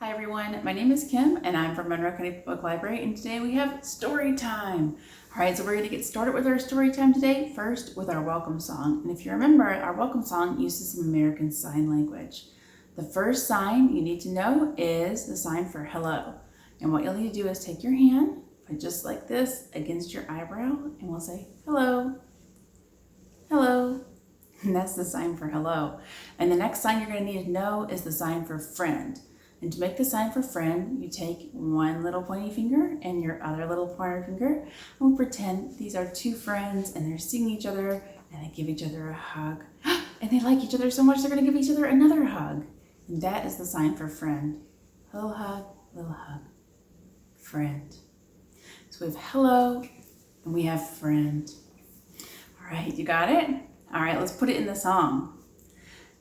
Hi everyone, my name is Kim and I'm from Monroe County Public Library, and today we have story time. Alright, so we're going to get started with our story time today, first with our welcome song. And if you remember, our welcome song uses some American Sign Language. The first sign you need to know is the sign for hello. And what you'll need to do is take your hand, put just like this against your eyebrow, and we'll say hello, hello. And that's the sign for hello. And the next sign you're going to need to know is the sign for friend. And to make the sign for friend, you take one little pointy finger and your other little pointer finger, and we'll pretend these are two friends and they're seeing each other and they give each other a hug. And they like each other so much they're going to give each other another hug. And that is the sign for friend. Little hug, friend. So we have hello and we have friend. All right, you got it? All right, let's put it in the song.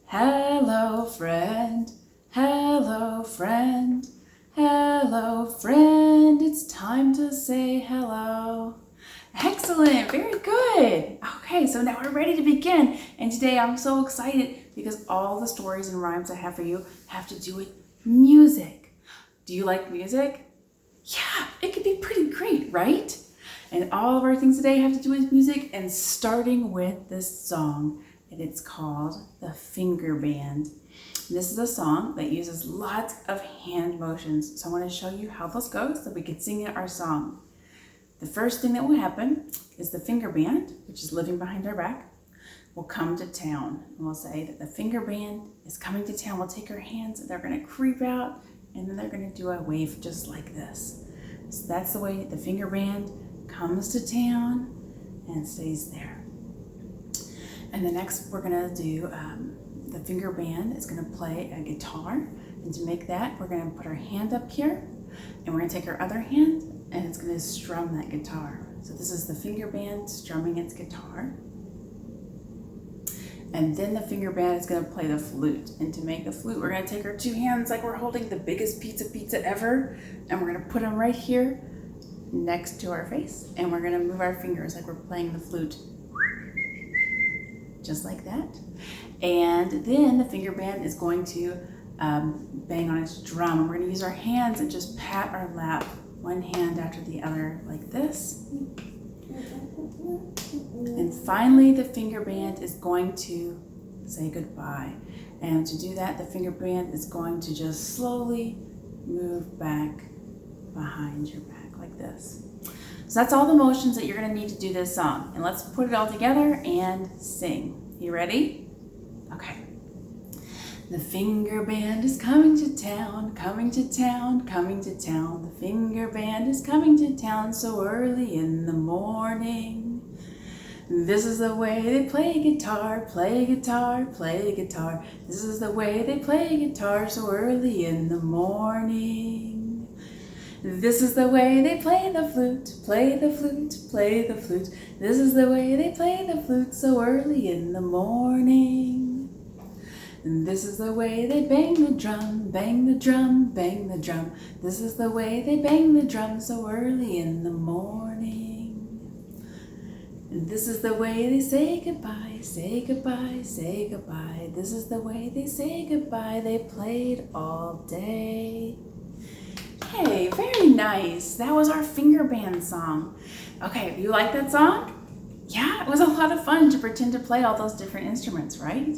Hello, friend. Hello, friend. Hello, friend. It's time to say hello. Excellent. Very good. Okay, so now we're ready to begin. And today I'm so excited because all the stories and rhymes I have for you have to do with music. Do you like music? Yeah, it could be pretty great, right? And all of our things today have to do with music, and starting with this song. And it's called The Finger Band. This is a song that uses lots of hand motions. So I want to show you how this goes so we can sing our song. The first thing that will happen is the finger band, which is living behind our back, will come to town. And we'll say that the finger band is coming to town. We'll take our hands and they're going to creep out, and then they're going to do a wave just like this. So that's the way the finger band comes to town and stays there. And the next we're going to do the finger band is going to play a guitar, and to make that we're going to put our hand up here and we're going to take our other hand and it's going to strum that guitar. So this is the finger band strumming its guitar, and then the finger band is going to play the flute. And to make the flute we're going to take our two hands like we're holding the biggest pizza ever, and we're going to put them right here next to our face, and we're going to move our fingers like we're playing the flute, just like that. And then the finger band is going to bang on its drum. And we're going to use our hands and just pat our lap, one hand after the other, like this. And finally, the finger band is going to say goodbye. And to do that, the finger band is going to just slowly move back behind your back, like this. So that's all the motions that you're going to need to do this song. And let's put it all together and sing. You ready? Okay. The finger band is coming to town, coming to town, coming to town. The finger band is coming to town so early in the morning. This is the way they play guitar, play guitar, play guitar. This is the way they play guitar so early in the morning. This is the way they play the flute, play the flute, play the flute. This is the way they play the flute so early in the morning. And this is the way they bang the drum, bang the drum, bang the drum. This is the way they bang the drum so early in the morning. And this is the way they say goodbye, say goodbye, say goodbye. This is the way they say goodbye. They played all day. Hey, very nice. That was our finger band song. Okay, you like that song? Yeah, it was a lot of fun to pretend to play all those different instruments, right?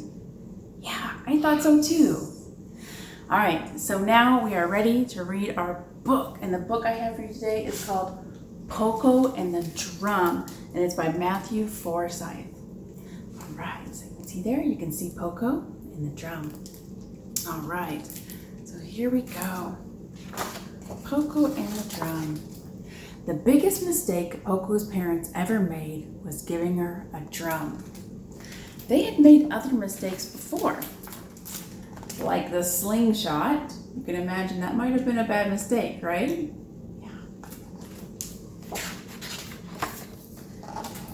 Yeah, I thought so too. All right, so now we are ready to read our book. And the book I have for you today is called Poco and the Drum, and it's by Matthew Forsythe. All right, so you can see there, you can see Poco and the drum. All right, so here we go. Poco and the drum. The biggest mistake Poco's parents ever made was giving her a drum. They had made other mistakes before, like the slingshot. You can imagine that might have been a bad mistake, right? Yeah.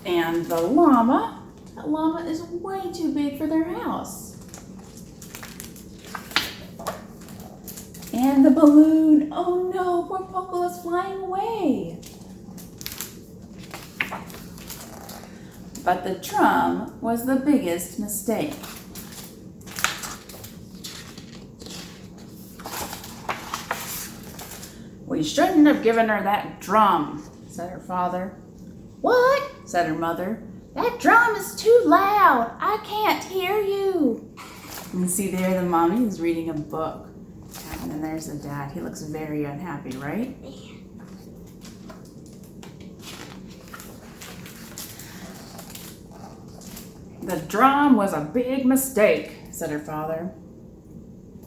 And the llama, that llama is way too big for their house. And the balloon, oh no, poor Poco is flying away. But the drum was the biggest mistake. We shouldn't have given her that drum, said her father. What? Said her mother. That drum is too loud. I can't hear you. And see there, the mommy is reading a book. And then there's the dad. He looks very unhappy, right? The drum was a big mistake, said her father.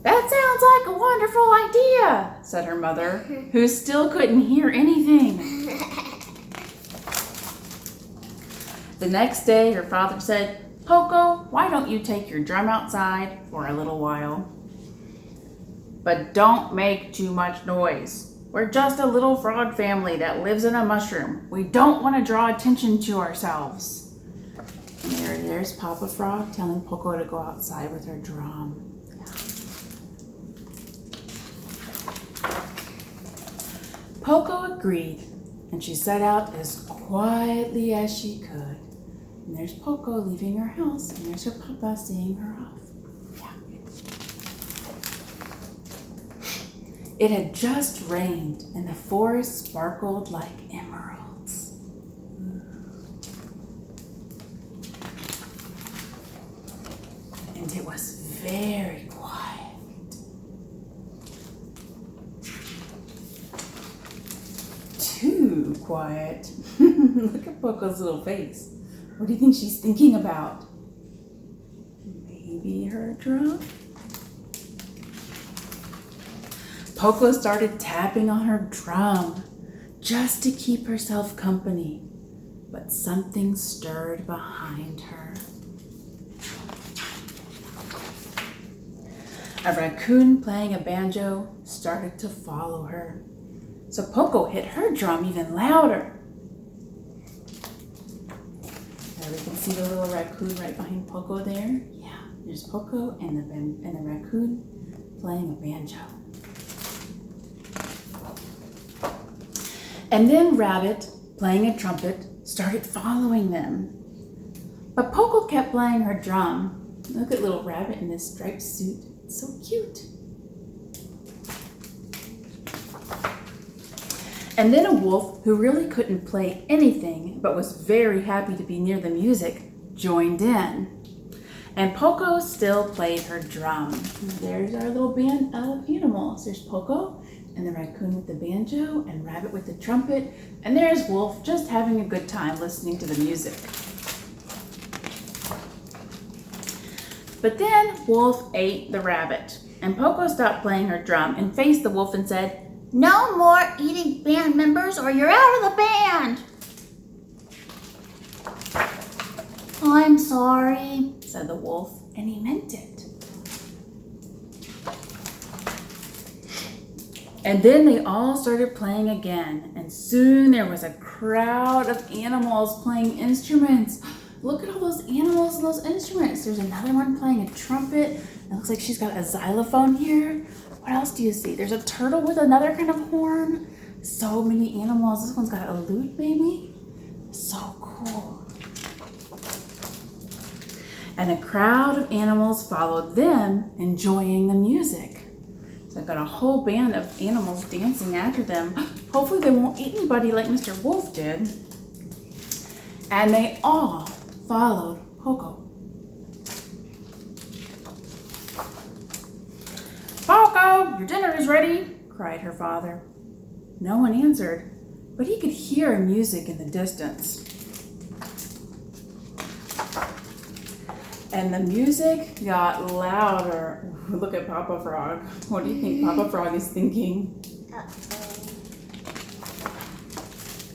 That sounds like a wonderful idea, said her mother, who still couldn't hear anything. The next day, her father said, Poco, why don't you take your drum outside for a little while? But don't make too much noise. We're just a little frog family that lives in a mushroom. We don't want to draw attention to ourselves. And there's Papa Frog telling Poco to go outside with her drum. Poco agreed, and she set out as quietly as she could. And there's Poco leaving her house, and there's her papa seeing her off. It had just rained, and the forest sparkled like emeralds. And it was very quiet. Too quiet. Look at Poco's little face. What do you think she's thinking about? Maybe her drum? Poco started tapping on her drum just to keep herself company, but something stirred behind her. A raccoon playing a banjo started to follow her, so Poco hit her drum even louder. There we can see the little raccoon right behind Poco there. Yeah, there's Poco and the raccoon playing a banjo. And then Rabbit, playing a trumpet, started following them. But Poco kept playing her drum. Look at little Rabbit in this striped suit. It's so cute. And then a wolf, who really couldn't play anything but was very happy to be near the music, joined in. And Poco still played her drum. There's our little band of animals. There's Poco and the raccoon with the banjo and Rabbit with the trumpet. And there's Wolf just having a good time listening to the music. But then Wolf ate the rabbit. And Poco stopped playing her drum and faced the wolf and said, "No more eating band members or you're out of the band." "I'm sorry," said the wolf, and he meant it. And then they all started playing again, and soon there was a crowd of animals playing instruments. Look at all those animals and those instruments. There's another one playing a trumpet. It looks like she's got a xylophone here. What else do you see? There's a turtle with another kind of horn. So many animals. This one's got a lute, maybe. So cool. And a crowd of animals followed them, enjoying the music. So I've got a whole band of animals dancing after them. Hopefully they won't eat anybody like Mr. Wolf did. And they all followed Poco. "Poco, your dinner is ready," cried her father. No one answered, but he could hear music in the distance. And the music got louder. Look at Papa Frog. What do you think Papa Frog is thinking?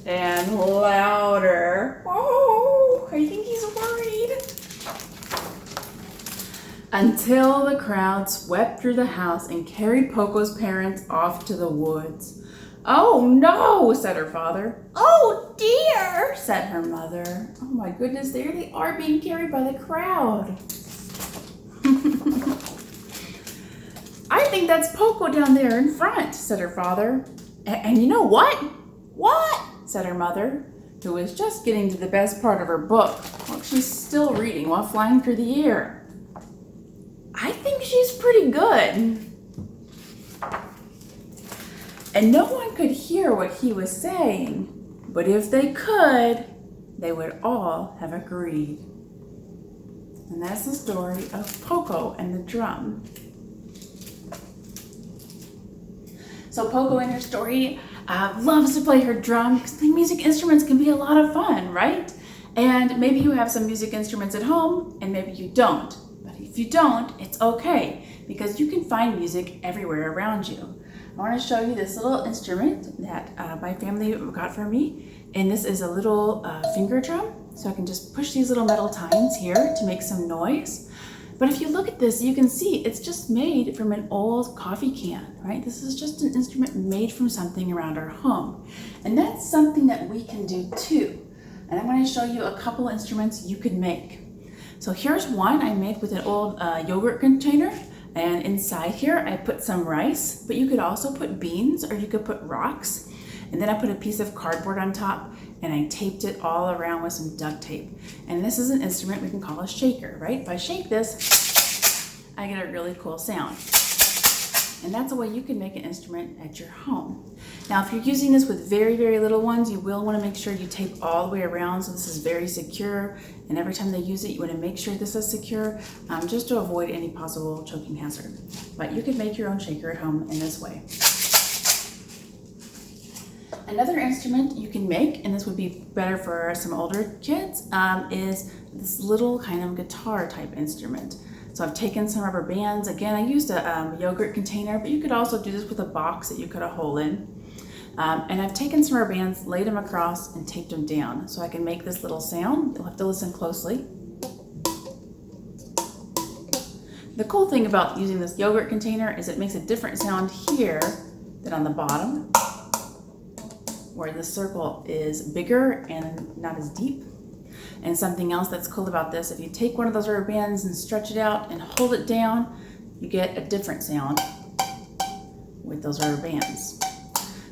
And louder. Oh, I think he's worried. Until the crowd swept through the house and carried Poco's parents off to the woods. "Oh no," said her father. "Oh dear," said her mother. Oh my goodness, there they are being carried by the crowd. "I think that's Poco down there in front," said her father. And you know what? "What?" said her mother, who was just getting to the best part of her book. Well, she's still reading while flying through the air. "I think she's pretty good." And no one could hear what he was saying, but if they could, they would all have agreed. And that's the story of Poco and the drum. So Poco in her story loves to play her drum because music instruments can be a lot of fun, right? And maybe you have some music instruments at home and maybe you don't. But if you don't, it's okay because you can find music everywhere around you. I want to show you this little instrument that my family got for me. And this is a little finger drum. So I can just push these little metal tines here to make some noise. But if you look at this, you can see it's just made from an old coffee can, right? This is just an instrument made from something around our home. And that's something that we can do too. And I'm going to show you a couple instruments you could make. So here's one I made with an old yogurt container. And inside here, I put some rice, but you could also put beans or you could put rocks. And then I put a piece of cardboard on top and I taped it all around with some duct tape. And this is an instrument we can call a shaker, right? If I shake this, I get a really cool sound. And that's a way you can make an instrument at your home. Now, if you're using this with very, very little ones, you will want to make sure you tape all the way around so this is very secure. And every time they use it, you want to make sure this is secure just to avoid any possible choking hazard. But you can make your own shaker at home in this way. Another instrument you can make, and this would be better for some older kids, is this little kind of guitar type instrument. So I've taken some rubber bands. Again, I used a yogurt container, but you could also do this with a box that you cut a hole in. And I've taken some rubber bands, laid them across, and taped them down so I can make this little sound. You'll have to listen closely. The cool thing about using this yogurt container is it makes a different sound here than on the bottom, where the circle is bigger and not as deep. And something else that's cool about this, if you take one of those rubber bands and stretch it out and hold it down, you get a different sound with those rubber bands.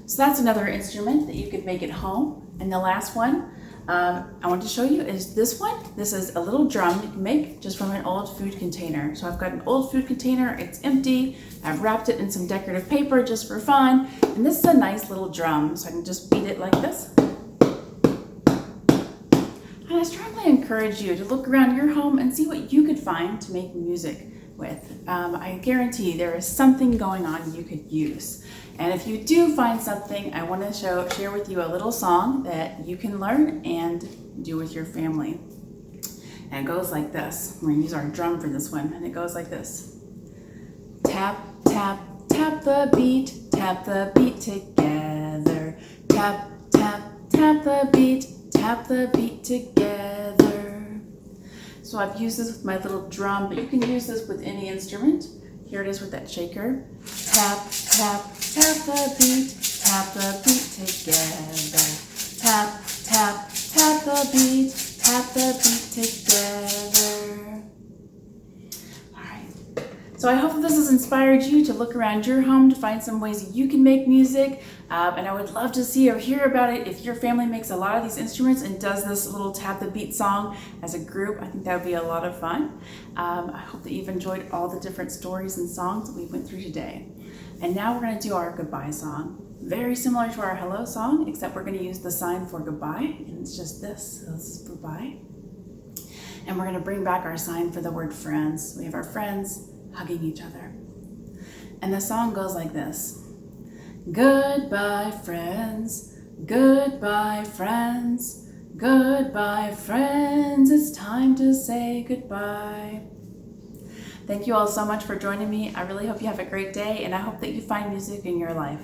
So that's another instrument that you could make at home. And the last one I want to show you is this one. This is a little drum you can make just from an old food container. So I've got an old food container, it's empty. I've wrapped it in some decorative paper just for fun. And this is a nice little drum, so I can just beat it like this. And I strongly encourage you to look around your home and see what you could find to make music with. I guarantee there is something going on you could use. And if you do find something, I want to share with you a little song that you can learn and do with your family. And it goes like this. We're going to use our drum for this one. And it goes like this. Tap, tap, tap the beat together. Tap, tap, tap the beat together. So I've used this with my little drum, but you can use this with any instrument. Here it is with that shaker. Tap, tap, tap the beat together. Tap, tap, tap the beat together. All right. So I hope that this has inspired you to look around your home to find some ways that you can make music. And I would love to see or hear about it if your family makes a lot of these instruments and does this little tap the beat song as a group. I think that would be a lot of fun. I hope that you've enjoyed all the different stories and songs that we went through today. And now we're going to do our goodbye song. Very similar to our hello song, except we're going to use the sign for goodbye. And it's just this. So this is goodbye. And we're going to bring back our sign for the word friends. We have our friends hugging each other. And the song goes like this. Goodbye, friends. Goodbye, friends. Goodbye, friends. It's time to say goodbye. Thank you all so much for joining me. I really hope you have a great day, and I hope that you find music in your life.